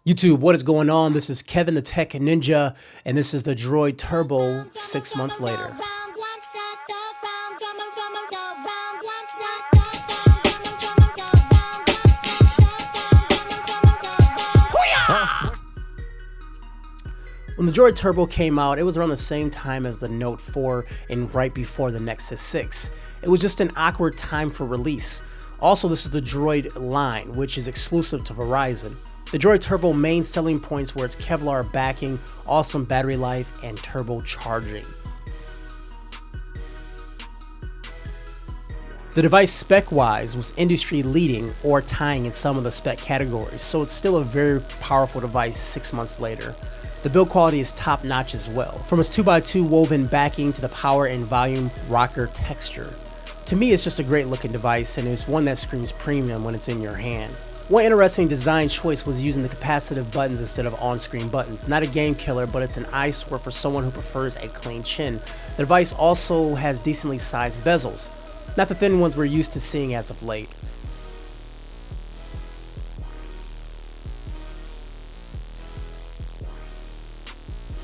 YouTube, what is going on? This is Kevin the Tech Ninja, and this is the Droid Turbo 6 months later. When the Droid Turbo came out, it was around the same time as the Note 4 and right before the Nexus 6. It was just an awkward time for release. Also, this is the Droid line, which is exclusive to Verizon. The Droid Turbo main selling points were its Kevlar backing, awesome battery life, and turbo charging. The device spec-wise was industry leading or tying in some of the spec categories, so it's still a very powerful device 6 months later. The build quality is top notch as well, from its 2x2 woven backing to the power and volume rocker texture. To me, it's just a great looking device, and it's one that screams premium when it's in your hand. One interesting design choice was using the capacitive buttons instead of on-screen buttons. Not a game killer, but it's an eyesore for someone who prefers a clean chin. The device also has decently sized bezels, not the thin ones we're used to seeing as of late.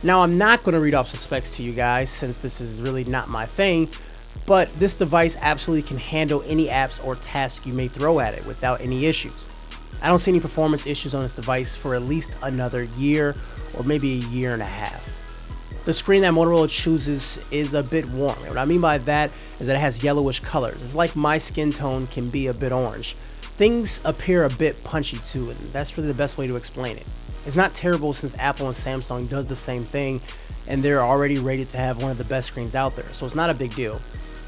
Now, I'm not going to read off the specs to you guys since this is really not my thing, but this device absolutely can handle any apps or tasks you may throw at it without any issues. I don't see any performance issues on this device for at least another year or maybe a year and a half. The screen that Motorola chooses is a bit warm. What I mean by that is that it has yellowish colors. It's like my skin tone can be a bit orange. Things appear a bit punchy too, and that's really the best way to explain it. It's not terrible since Apple and Samsung does the same thing, and they're already rated to have one of the best screens out there, so it's not a big deal.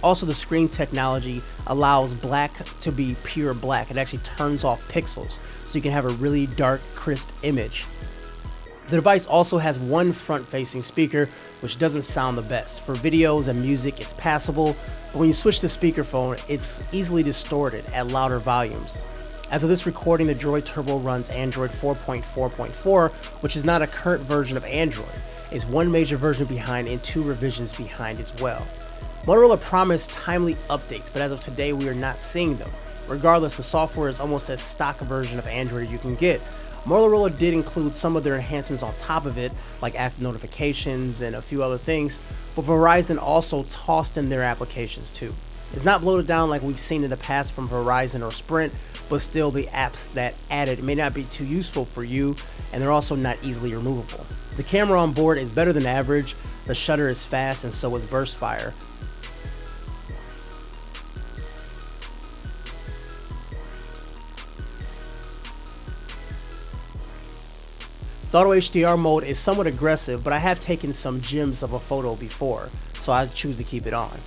Also, the screen technology allows black to be pure black. It actually turns off pixels, so you can have a really dark, crisp image. The device also has one front-facing speaker, which doesn't sound the best. For videos and music, it's passable, but when you switch to speakerphone, it's easily distorted at louder volumes. As of this recording, the Droid Turbo runs Android 4.4.4, which is not a current version of Android. It's one major version behind and two revisions behind as well. Motorola promised timely updates, but as of today, we are not seeing them. Regardless, the software is almost a stock version of Android you can get. Motorola did include some of their enhancements on top of it, like active notifications and a few other things, but Verizon also tossed in their applications too. It's not bloated down like we've seen in the past from Verizon or Sprint, but still the apps that added may not be too useful for you, and they're also not easily removable. The camera on board is better than average, the shutter is fast, and so is burst fire. The auto HDR mode is somewhat aggressive, but I have taken some gems of a photo before, so I choose to keep it on.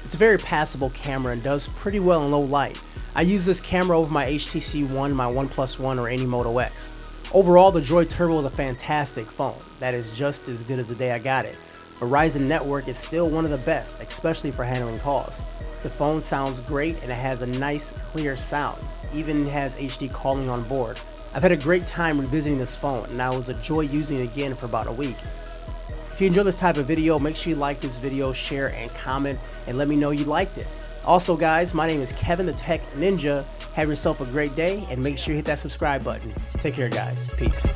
It's a very passable camera and does pretty well in low light. I use this camera over my HTC One, my OnePlus One, or any Moto X. Overall, the Droid Turbo is a fantastic phone that is just as good as the day I got it. Verizon network is still one of the best, especially for handling calls. The phone sounds great and it has a nice clear sound, even has HD calling on board. I've had a great time revisiting this phone and I was a joy using it again for about a week. If you enjoy this type of video, make sure you like this video, share, and comment, and let me know you liked it. Also guys, my name is Kevin the Tech Ninja. Have yourself a great day and make sure you hit that subscribe button. Take care guys, peace.